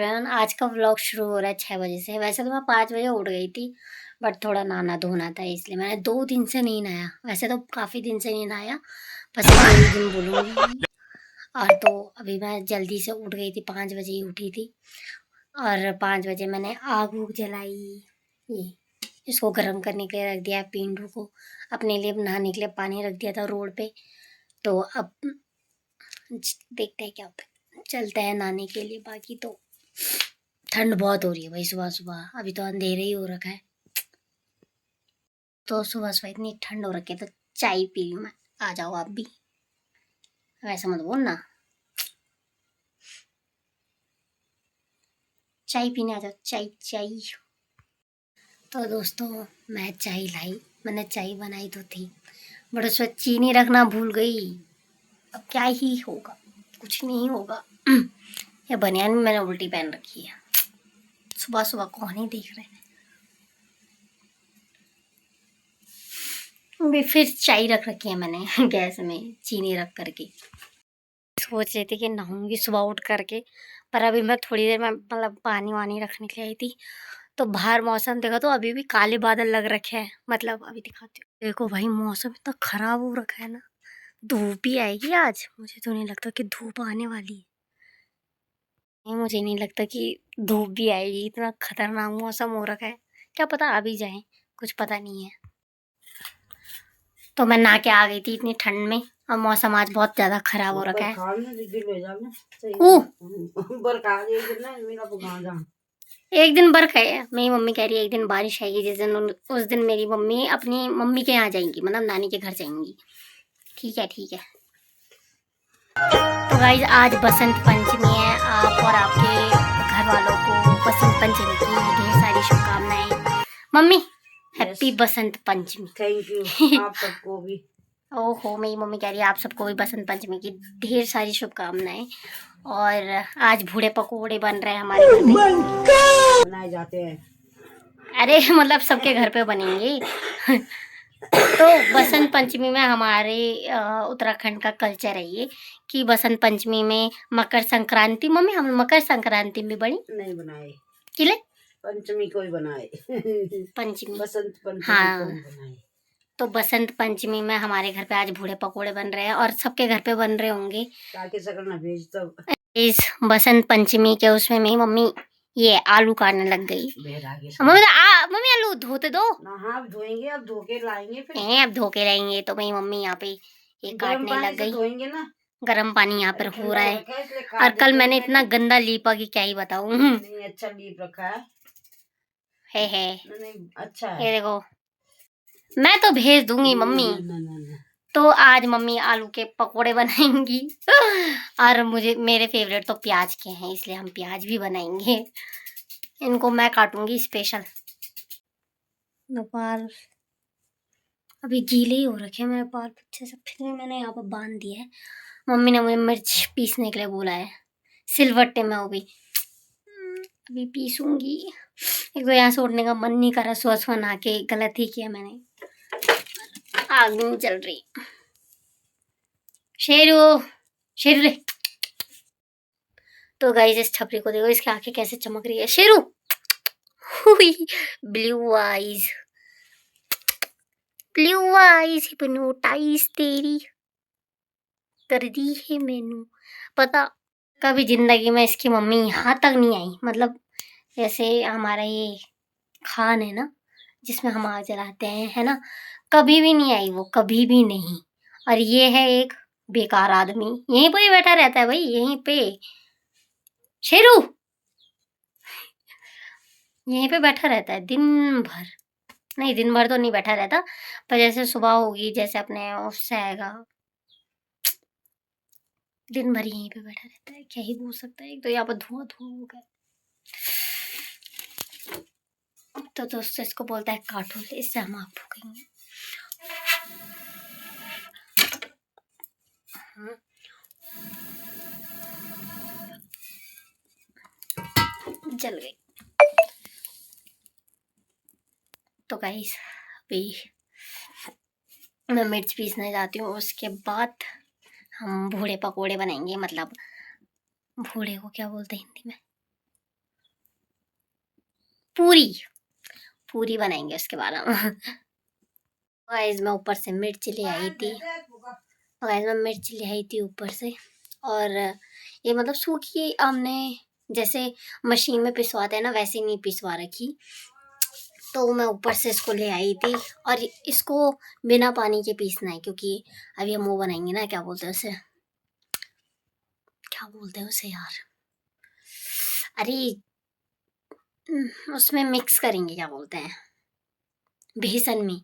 Everyone. आज का vlog शुरू हो रहा है 6 बजे से। वैसे तो मैं 5 बजे उठ गई थी, बट थोड़ा नहाना धोना था इसलिए मैंने 2 दिन से नहीं नहाया। वैसे तो काफ़ी दिन से नहीं नहाया, बस एक दिन बोलूँगी। और तो अभी मैं जल्दी से उठ गई थी, 5 बजे ही उठी थी। और 5 बजे मैंने आग उग जलाई, ये इसको गर्म करने के लिए रख दिया, पिंडू को अपने लिए नहाने के लिए पानी रख दिया था रोड पे। तो अब देखते हैं क्या होता है, चलते हैं नहाने के लिए। बाकी तो ठंड बहुत हो रही है भाई सुबह सुबह, अभी तो अंधेरे ही हो रखा है। तो सुबह सुबह इतनी ठंड हो रखी है तो चाय पी रही हूँ मैं। आ जाओ आप भी, वैसा मत बोलना। चाय पीने आ जाओ, चाय चाय। तो दोस्तों मैं चाय लाई, मैंने चाय बनाई तो थी, बट उसमें चीनी रखना भूल गई। अब क्या ही होगा, कुछ नहीं होगा। ये बनियान में मैंने उल्टी पहन रखी है, सुबह सुबह कौन ही देख रहे हैं। अभी फिर चाय रख रखी है मैंने गैस में, चीनी रख करके। सोच रही थी कि नहाऊंगी सुबह उठ करके, पर अभी मैं थोड़ी देर में मतलब पानी वानी रखने के लिए आई थी, तो बाहर मौसम देखा तो अभी भी काले बादल लग रखे हैं। मतलब अभी दिखाती हूँ, देखो भाई मौसम इतना खराब हो रखा है ना। धूप भी आएगी आज, मुझे तो नहीं लगता कि धूप आने वाली है। नहीं, मुझे नहीं लगता कि धूप भी आएगी, इतना खतरनाक मौसम हो रखा है। क्या पता आ भी जाए, कुछ पता नहीं है। तो मैं नहा के आ गई थी इतनी ठंड में, और मौसम आज बहुत ज्यादा खराब हो रखा है। एक दिन बर्फ है, मेरी मम्मी कह रही है एक दिन बारिश आएगी, जिस दिन उस दिन मेरी मम्मी अपनी मम्मी के यहाँ जाएंगी, मतलब नानी के घर जाएंगी। ठीक है ठीक है। तो गाइज आज बसंत पंचमी है, आप और आपके घर वालों को बसंत पंचमी की ढेर सारी शुभकामनाएं। Mummy happy Basant Panchami. Thank you आप सबको भी। ओहो, मेरी मम्मी कह रही है आप सबको भी बसंत पंचमी की ढेर सारी शुभकामनाएं। और आज भूड़े पकोड़े बन रहे हैं हमारे घर पे, बनाए जाते हैं। अरे मतलब सबके घर पे बनेंगे। तो बसंत पंचमी में हमारे उत्तराखंड का कल्चर है ये, कि बसंत पंचमी में मकर संक्रांति, मम्मी हम मकर संक्रांति में बनी नहीं बनाए, किले पंचमी को ही बनाए। पंचमी, बसंत पंचमी हाँ। को ही बनाए। तो बसंत पंचमी में हमारे घर पे आज भूड़े पकोड़े बन रहे हैं, और सबके घर पे बन रहे होंगे। ताकि सकल ना भेज तब इस बसंत पंचमी के उसमें मेरी मम्मी ये आलू काटने लग गई। मम्मी आलू धोते दो ना, हाँ धोएंगे, अब धो के लाएंगे फिर। अब धो के लाएंगे। तो मेरी मम्मी यहाँ पे ये काटने लग गई। धोएंगे ना, गर्म पानी यहाँ पर हो रहा है। और कल मैंने इतना गंदा लीपा कि क्या ही बताऊं। नहीं अच्छा लीप रखा है। नहीं अच्छा है। ये देखो, मैं तो भेज दूंगी मम्मी। तो आज मम्मी आलू के पकोड़े बनाएंगी। और मुझे मेरे फेवरेट तो प्याज के हैं, इसलिए हम प्याज भी बनाएंगे। इनको मैं काटूंगी स्पेशल। दोपहर अभी गीले ही हो रखे हैं मेरे पैर पीछे से, फिर भी मैंने यहाँ पर बांध दिया है। मम्मी ने मुझे मिर्च पीसने के लिए बोला है, सिलवट्टे में। वो भी अभी पीसूंगी। एक तो यहाँ से उठने का मन नहीं कर रहा, सुबह सुबह नहा के गलत ही किया मैंने। आग नहीं चल रही। शेरू शेरू रे। तो गाइस इस छपरी को देखो, इसकी आंखें कैसे चमक रही है। Sheru blue eyes, blue eyes hypnotize तेरी कर दी है मैनू। पता कभी जिंदगी में इसकी मम्मी यहाँ तक नहीं आई, मतलब जैसे हमारा ये खान है ना जिसमें हम आग जलाते हैं, है ना, कभी भी नहीं आई वो, कभी भी नहीं। और ये है एक बेकार आदमी, यहीं पे ही बैठा रहता है भाई, यहीं पे। शेरू यहीं पे बैठा रहता है दिन भर। नहीं दिन भर तो नहीं बैठा रहता, पर जैसे सुबह होगी, जैसे अपने उससे आएगा, दिन भर यहीं पे बैठा रहता है। क्या ही बोल सकता है, एक तो यहाँ पर धुआं धुआं हो गया। तो दोस्तों इसको बोलता है कार्टून, इससे हम आग फूकेंगे। जल गई। तो गाइस अभी मैं मिर्च पीसने जाती हूँ, उसके बाद हम भूड़े पकोड़े बनाएंगे। मतलब भूड़े को क्या बोलते हैं हिंदी में, पूरी पूरी बनाएंगे उसके बाद हम। गाइस मैं ऊपर से मिर्च ले आई थी, ऊपर से। और ये मतलब सूखी हमने जैसे मशीन में पिसवाते हैं ना, वैसे नहीं पिसवा रखी। तो मैं ऊपर से इसको ले आई थी और इसको बिना पानी के पीसना है, क्योंकि अभी हम वो बनाएंगे ना, क्या बोलते हैं उसे यार, अरे उसमें मिक्स करेंगे, क्या बोलते हैं, बेसन में।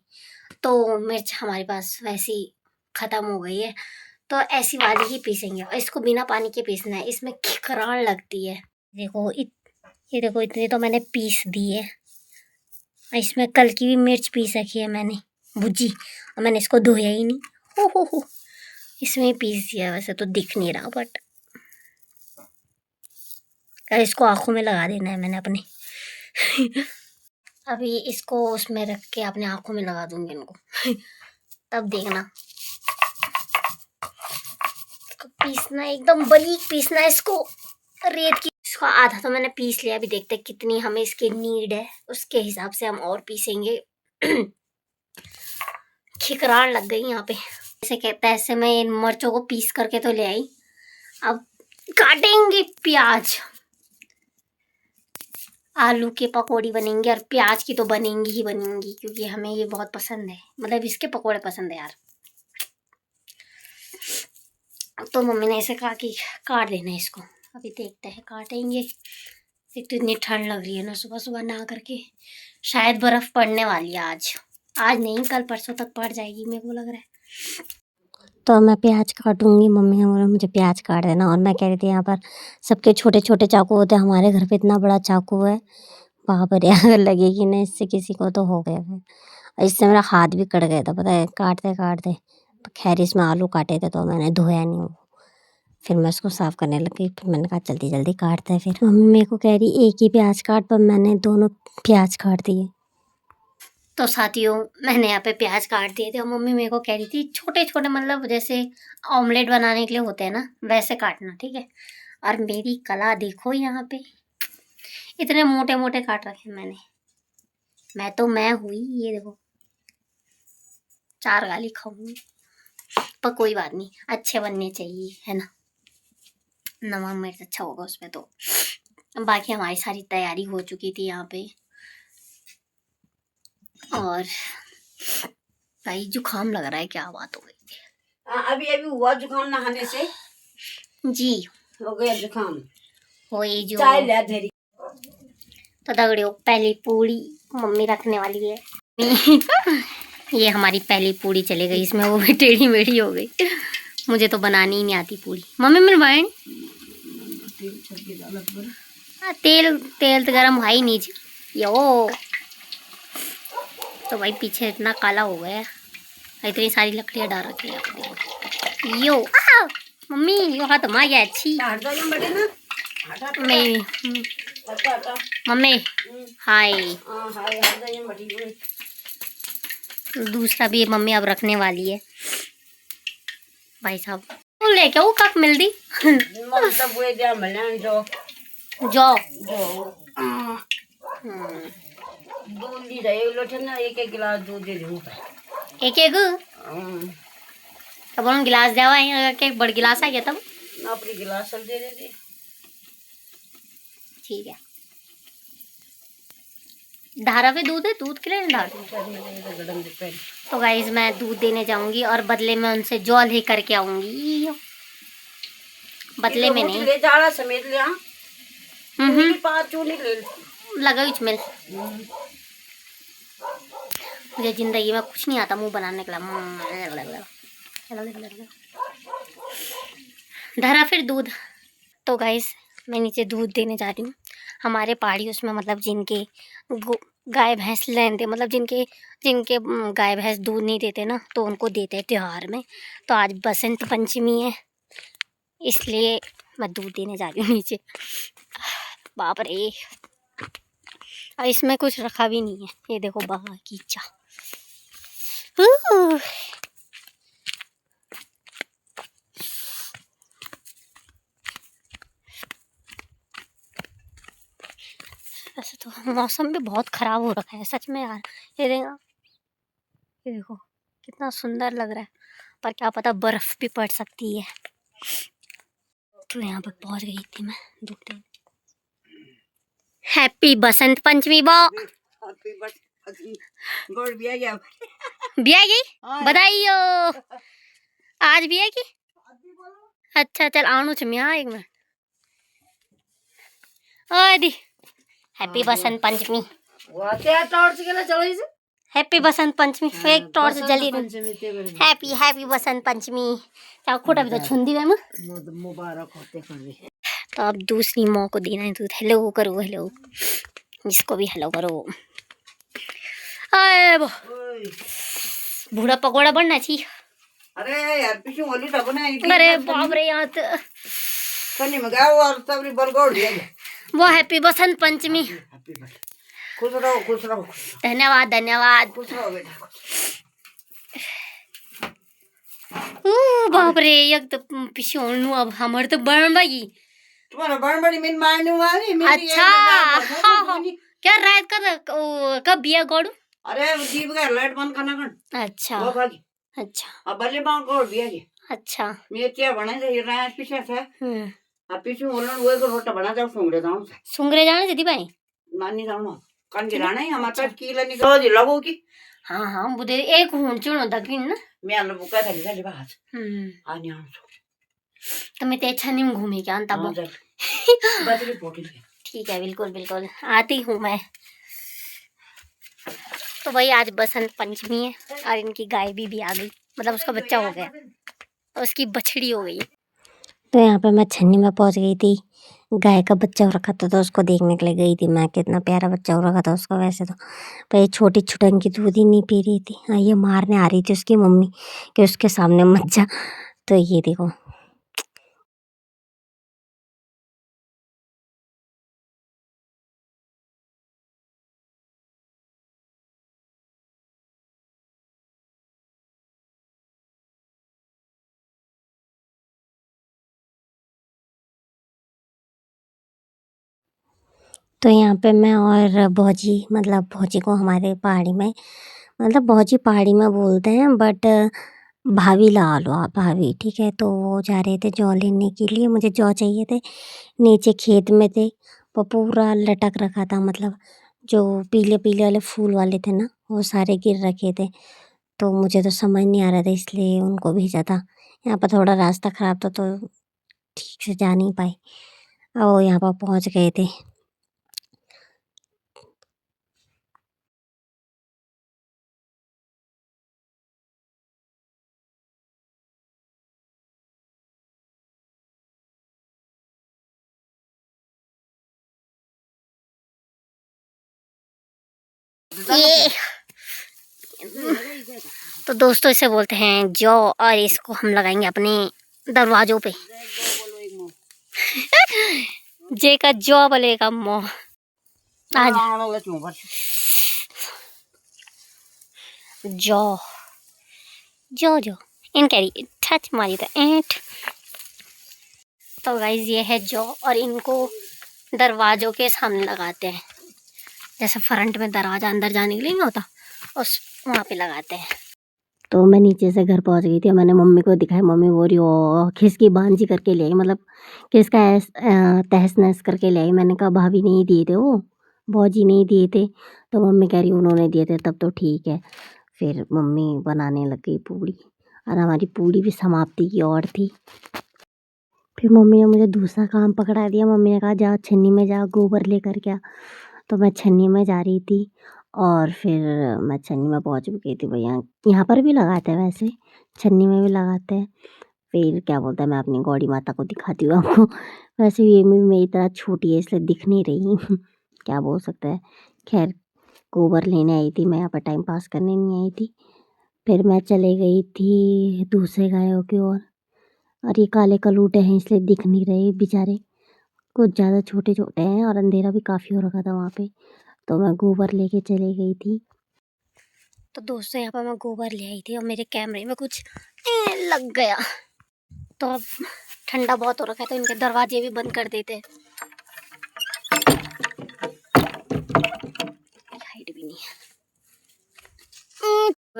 तो मिर्च हमारे पास वैसी ख़त्म हो गई है, तो ऐसी वाली ही पीसेंगे और इसको बिना पानी के पीसना है। इसमें खिकरान लगती है। देखो ये देखो, इतनी तो मैंने पीस दी है। इसमें कल की भी मिर्च पीस रखी है मैंने, भुजी, और मैंने इसको धोया ही नहीं। हो इसमें ही पीस दिया। वैसे तो दिख नहीं रहा, बट इसको आँखों में लगा देना है मैंने अपने। अभी इसको उसमें रख के अपने आँखों में लगा दूंगी इनको। तब देखना, पीसना एकदम बारीक पीसना है इसको, रेत की। इसको आधा तो मैंने पीस लिया, अभी देखते हैं कितनी हमें इसकी नीड है, उसके हिसाब से हम और पीसेंगे। खिकरान लग गई यहाँ पे। ऐसे कहते हैं, ऐसे मैं इन मिर्चों को पीस करके तो ले आई। अब काटेंगे प्याज, आलू के पकौड़ी बनेंगे और प्याज की तो बनेंगी ही बनेंगी, क्योंकि हमें ये बहुत पसंद है, मतलब इसके पकौड़े पसंद है यार। तो मम्मी ने ऐसे कहा कि काट देना है इसको। अभी देखते हैं, काटेंगे। एक तो इतनी ठंड लग रही है ना, सुबह सुबह ना करके। शायद बर्फ़ पड़ने वाली है आज नहीं, कल परसों तक पड़ जाएगी, मेरे को लग रहा है। तो मैं प्याज काटूंगी, मम्मी ने बोला मुझे प्याज काट देना। और मैं कह रही थी यहाँ पर सबके छोटे छोटे चाकू होते हैं, हमारे घर पे इतना बड़ा चाकू है, बाप रे, अगर लगेगी ना इससे किसी को तो हो गया फिर। और इससे मेरा हाथ भी कट गया था, पता है, काटते काटते। खैर इसमें आलू काटे थे तो मैंने धोया नहीं वो। फिर मैं उसको साफ़ करने लगी, फिर मैंने कहा जल्दी जल्दी काटते हैं। फिर मम्मी मेरे को कह रही एक ही प्याज काट, पर मैंने दोनों प्याज काट दिए। तो साथियों, मैंने यहाँ पे प्याज काट दिए थे और मम्मी मेरे को कह रही थी छोटे छोटे, मतलब जैसे ऑमलेट बनाने के लिए होते हैं ना, वैसे काटना, ठीक है। और मेरी कला देखो यहाँ पे, इतने मोटे मोटे काट रखे मैंने। मैं हुई, ये देखो, 4 गाली खाऊंगी, पर कोई बात नहीं, अच्छे बनने चाहिए, है ना। नमक मिर्च अच्छा होगा उसमें तो। बाकी हमारी सारी तैयारी हो चुकी थी यहाँ पे। और भाई जुकाम लग रहा है, क्या बात हो गई। अभी अभी हुआ जुकाम नहाने से जी, हो गया जुकाम। हो ये जो चाय ले धरी। तो दगड़ियों, पहली पूड़ी मम्मी रखने वाली है। ये हमारी पहली पूड़ी चली गई, इसमें वो भी टेढ़ी मेढ़ी हो गई। मुझे तो बनानी ही नहीं आती पूड़ी। मम्मी मेरे बहन, तेल तेल तो गरम है ही नहीं जी। यो तो भाई पीछे इतना काला हो गया, इतनी सारी लकड़ियाँ डाल रखी है देखो। यो मम्मी, यो हाथ मार गया अच्छी। मम्मी हाय। दूसरा भी मम्मी अब रखने वाली है। भाई साहब तो लेके वो कब मिल दी। जो दूध दी जाए लोटे ना, एक एक गिलास दूध दे दूँ। एक एक तब हम गिलास देवा है, बड़ गिलास आ गया तब अपनी गिलास सब दे दे। ठीक है। धारा पे दूध है, दूध के लिए धारा। तो गाइज मैं दूध देने जाऊंगी और बदले में उनसे जौ ले करके आऊंगी। बदले में नहीं, ले जाड़ा समेत ले। लगा मिल। मुझे जिंदगी में कुछ नहीं आता मुंह बनाने के लिए। धरा फिर दूध। तो गाइस मैं नीचे दूध देने जा रही हूँ। हमारे पहाड़ी उसमें मतलब जिनके गाय भैंस लेते, मतलब जिनके गाय भैंस दूध नहीं देते ना, तो उनको देते हैं त्योहार में। तो आज बसंत पंचमी है, इसलिए मैं दूध देने जा रही हूँ नीचे। बाप रे, और इसमें कुछ रखा भी नहीं है। ये देखो बगीचा। वैसे तो मौसम भी बहुत ख़राब हो रखा है सच में यार। ये देखो कितना सुंदर लग रहा है, पर क्या पता बर्फ़ भी पड़ सकती है। तो यहाँ पर पहुँच गई थी मैं 2 दिन। हैप्पी बसंत पंचमी बो। गोड़ भी आ गया। भी आई गई, बधाई हो। आज भी है की? अच्छा चल आणु छ मैं एक मिनट। ओए दी हैप्पी बसंत पंचमी। वाते टॉर्च केला चलो से हैप्पी बसंत पंचमी एक टॉर्च जली रही। हैप्पी बसंत पंचमी। क्या खोटा भी तो छुंदी है मुबारक होते खड़े। तो अब दूसरी माँ को देना है दूध। हेलो करो, हेलो जिसको भी हेलो करो। आए वो बूढ़ा पकौड़ा बनना चाहिए। अरे यार पीछे होली तो बनाई। अरे बाप रे यहाँ तो कनी में गाओ और तबरी बलगोड़ दिया वो हैप्पी बसंत पंचमी। खुश रहो खुश रहो। धन्यवाद धन्यवाद। खुश रहो बेटा। बाप रे एक तो पीछे होनु अब हमारे तो बन भाई। तुम्हारा बन बड़ी मिन मारने वाली मेरी। अच्छा हाँ क्या रात का कब बिया गोड़ू? अरे दीप का लाइट बंद करना कर। अच्छा वो भागी। अच्छा अब भले बांग गोड़ दिया जी। अच्छा मैं क्या बना दे रात पीछे से। अब पीछे होलन वो को रोटा बना जाओ सुंगरे जाऊं। सुंगरे जाने दीदी भाई नानी जाऊं कान गिराना है हमारा कीला निकल जी लगो की। हाँ हाँ बुधे एक हुन चुनो दगिन ना मैं अल्लाह बुका था जी बात आने आऊं तो मैं ते छनी में घूमे क्या अंता बो बदली पोटी। ठीक है बिल्कुल बिल्कुल आती हूँ मैं। तो भाई आज बसंत पंचमी है और इनकी गाय भी आ गई, मतलब उसका बच्चा हो गया और उसकी बछड़ी हो गई। तो यहाँ पे मैं छन्नी में पहुँच गई थी। गाय का बच्चा हो रखा था तो उसको देखने के लिए गई थी मैं। कितना प्यारा बच्चा हो रखा था उसका। वैसे तो पर ये छोटी छुटंकी दूध ही नहीं पी रही थी। हाँ ये मारने आ रही थी उसकी मम्मी कि उसके सामने मत जा। तो ये देखो तो यहाँ पे मैं और भौजी, मतलब भौजी को हमारे पहाड़ी में, मतलब भौजी पहाड़ी में बोलते हैं बट भाभी लगा लो आप, भाभी ठीक है। तो वो जा रहे थे जौ लेने के लिए, मुझे जौ चाहिए थे। नीचे खेत में थे वो पूरा लटक रखा था, मतलब जो पीले पीले वाले फूल वाले थे ना वो सारे गिर रखे थे। तो मुझे तो समझ नहीं आ रहा था इसलिए उनको भेजा था। यहाँ पर थोड़ा रास्ता ख़राब था तो ठीक से जा नहीं पाई। और वो यहाँ पर पहुँच गए थे। ये तो दोस्तों इसे बोलते हैं जौ और इसको हम लगाएंगे अपने दरवाजों पे। जे का जौ बोलेगा मो। जौ जौ जौ इन कैरी टच मारी तो एंट। तो गाइज ये है जौ और इनको दरवाजों के सामने लगाते हैं। जैसे फ्रंट में दरवाजा अंदर जाने के लिए नहीं होता उस वहाँ पे लगाते हैं। तो मैं नीचे से घर पहुँच गई थी। मैंने मम्मी को दिखाया, मम्मी बोल रही हो खिसकी बांझी करके ले आई, मतलब किसका तहस नहस करके ले आई। मैंने कहा भाभी नहीं दिए थे वो, भौजी नहीं दिए थे। तो मम्मी कह रही उन्होंने दिए थे तब तो ठीक है। फिर मम्मी बनाने लग गई पूड़ी और हमारी पूड़ी भी समाप्ति की ओर थी। फिर मम्मी ने मुझे दूसरा काम पकड़ा दिया। मम्मी ने कहा जा छन्नी में जा गोबर लेकर के आ। तो मैं छन्नी में जा रही थी और फिर मैं छन्नी में पहुंच भी गई थी। भैया यहाँ पर भी लगाते हैं, वैसे छन्नी में भी लगाते हैं। फिर क्या बोलता है, मैं अपनी गौड़ी माता को दिखाती हूँ आपको। वैसे ये मेरी तरह छोटी है इसलिए दिख नहीं रही क्या बोल सकते हैं। खैर गोबर लेने आई थी मैं, यहाँ पर टाइम पास करने नहीं आई थी। फिर मैं चले गई थी दूसरे गायों की ओर और ये काले कलूटे हैं इसलिए दिख नहीं रहे बेचारे, कुछ ज़्यादा छोटे छोटे हैं और अंधेरा भी काफ़ी हो रखा था वहाँ पे। तो मैं गोबर लेके चली गई थी। तो दोस्तों यहाँ पर मैं गोबर ले आई थी और मेरे कैमरे में कुछ लग गया। तो अब ठंडा बहुत हो रखा है तो इनके दरवाजे भी बंद कर देते हैं।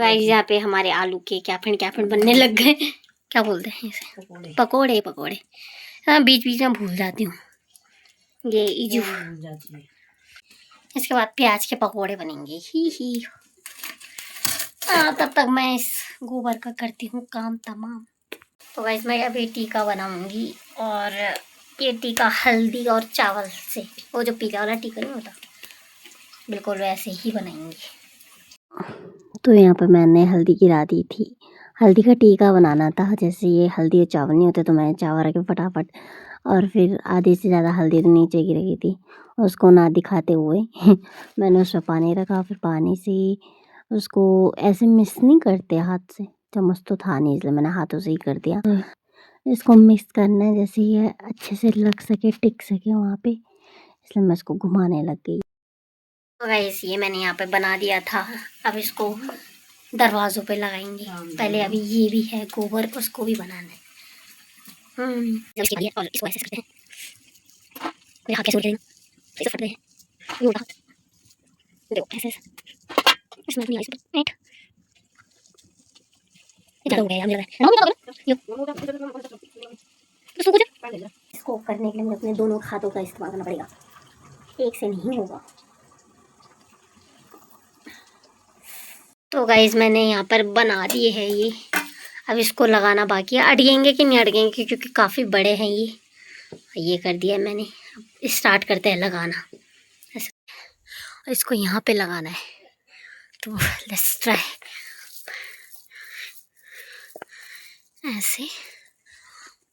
गाइस यहाँ पे हमारे आलू के क्या फिन बनने लग गए। क्या बोलते हैं इसे? पकोड़े। पकोड़े। हाँ, बीच बीच में भूल जाती हूँ ये इजू। इसके बाद प्याज के पकोड़े बनेंगे। ही तब तक मैं इस गोबर का करती हूँ काम तमाम। तो गाइस मैं अभी टीका बनाऊंगी, और ये टीका हल्दी और चावल से, वो जो पीला वाला टीका नहीं होता, बिल्कुल वैसे ही बनाएंगे। तो यहाँ पर मैंने हल्दी गिरा दी थी। हल्दी का टीका बनाना था। जैसे ये हल्दी और चावल नहीं होते तो मैंने चावल रखे फटाफट, और फिर आधी से ज़्यादा हल्दी तो नीचे गिर गई थी। उसको ना दिखाते हुए मैंने उसमें पानी रखा, फिर पानी से उसको ऐसे मिक्स नहीं करते हाथ से, चम्मच तो था नहीं इसलिए मैंने हाथों से ही कर दिया। इसको मिक्स करना है जैसे ये अच्छे से लग सके, टिक सके वहाँ पे, इसलिए मैं इसको घुमाने लग गई। तो गाइस ये मैंने यहाँ पे बना दिया था। अब इसको दरवाज़ों पे लगाएंगे। पहले अभी ये भी है गोबर, उसको भी बनाना है। और इसको ऐसे करते हैं। मेरे हाथ कैसे उड़ रहे हैं, ऐसे फट रहे हैं। ये उल्टा हाथ देखो ऐसे इसमें नहीं आई नेट। ये ज़्यादा हो गया यार मुझे लग रहा है। इसको करने के लिए मुझे अपने दोनों हाथों का इस्तेमाल करना पड़ेगा, एक से नहीं होगा। तो गाइस मैंने यहाँ पर बना दिए हैं ये। अब इसको लगाना बाकी है। अटकेंगे कि नहीं अटकेंगे क्योंकि काफ़ी बड़े हैं ये कर दिया मैंने। अब स्टार्ट करते हैं लगाना। ऐसे इसको यहाँ पे लगाना है, तो लेट्स ट्राई। ऐसे,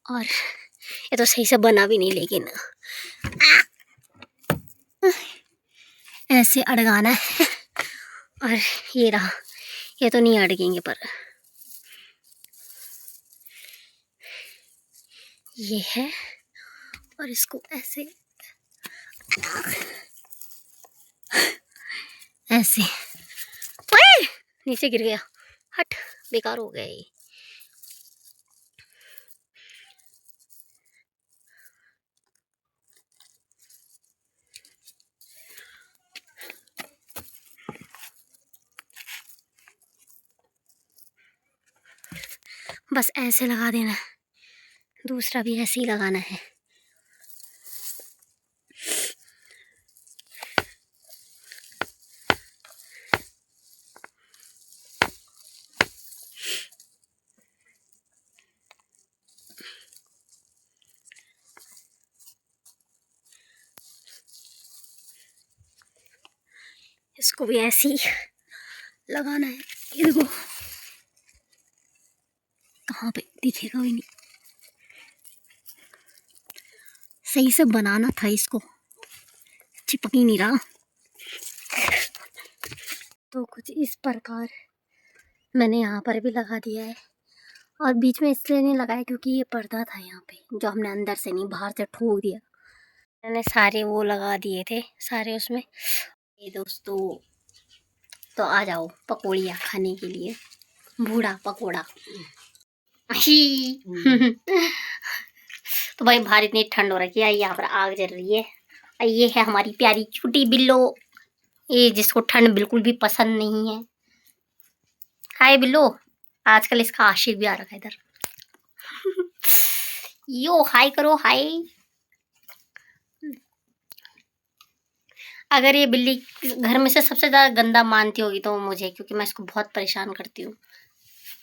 और ये तो सही से बना भी नहीं, लेकिन ऐसे अड़गाना है। और ये रहा, ये तो नहीं अड़केंगे, पर ये है। और इसको ऐसे ऐसे, नीचे गिर गया, हट, बेकार हो गया ये। बस ऐसे लगा देना है, दूसरा भी ऐसे ही लगाना है। इसको भी ऐसे ही लगाना है। ये देखो कहाँ पे दिखेगा भी नहीं, सही से बनाना था इसको, चिपक ही नहीं रहा। तो कुछ इस प्रकार मैंने यहाँ पर भी लगा दिया है, और बीच में इसलिए नहीं लगाया क्योंकि ये पर्दा था यहाँ पे, जो हमने अंदर से नहीं बाहर से ठोक दिया। मैंने सारे वो लगा दिए थे सारे उसमें। ये दोस्तों, तो आ जाओ पकौड़ियाँ खाने के लिए, बूढ़ा पकौड़ा। तो भाई बाहर इतनी ठंड हो रखी है, यहाँ पर आग जल रही है। ये है हमारी प्यारी छोटी बिल्लो, ये जिसको ठंड बिल्कुल भी पसंद नहीं है। हाय बिल्लो, आजकल इसका आशिक भी आ रखा है इधर। यो हाय करो, हाय। अगर ये बिल्ली घर में से सबसे ज़्यादा गंदा मानती होगी तो मुझे, क्योंकि मैं इसको बहुत परेशान करती हूँ।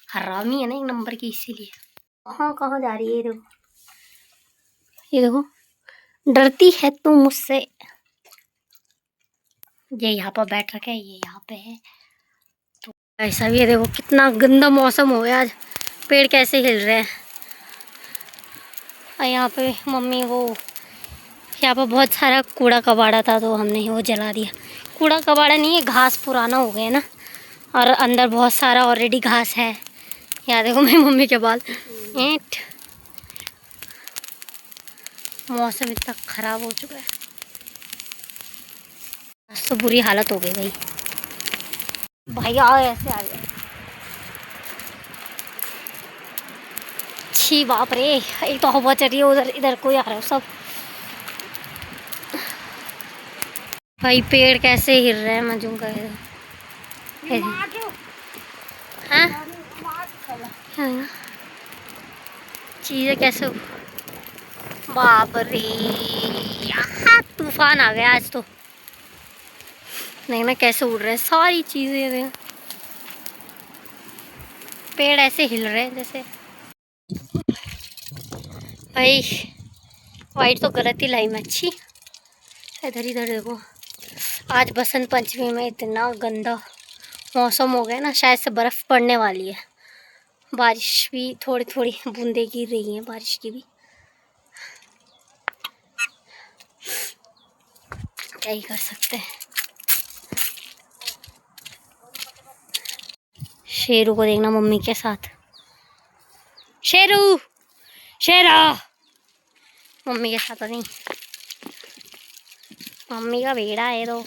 हरामी है ना एक नंबर की, इसीलिए। कहाँ जा रही है? ये देखो, ये देखो, डरती है तू मुझसे। ये यहाँ पर बैठ रखे है, ये यहाँ पे है। तो ऐसा भी है, देखो कितना गंदा मौसम हो गया आज, पेड़ कैसे हिल रहे हैं। और यहाँ पे मम्मी वो, यहाँ पर बहुत सारा कूड़ा कबाड़ा था तो हमने वो जला दिया। कूड़ा कबाड़ा नहीं है, घास पुराना हो गया ना, और अंदर बहुत सारा ऑलरेडी घास है। यहाँ देखो मेरी मम्मी के बाल। ईंट, मौसम इतना ख़राब हो चुका है, आज तो बुरी हालत हो गई भाई। भैया ऐसे आ गया, छी बाप रे। एक तो हवा चल रही है, उधर इधर कोई आ रहा है सब। भाई पेड़ कैसे हिल रहे हैं, मैं जूम कर। हाँ हाँ चीज़ें कैसे, बाप रे यार तूफान आ गया आज तो। देखना कैसे उड़ रहे हैं सारी चीज़ें, देख पेड़ ऐसे हिल रहे हैं जैसे। भाई वाइट तो गलत ही लाई मैं, अच्छी। इधर इधर देखो, आज बसंत पंचमी में इतना गंदा मौसम हो गया ना, शायद से बर्फ़ पड़ने वाली है। बारिश भी थोड़ी थोड़ी बूंदे गिर रही हैं बारिश की भी, क्या ही कर सकते हैं। शेरू को देखना मम्मी के साथ, शेरू शेरा मम्मी के साथ तो नहीं, मम्मी का बेड़ा है तो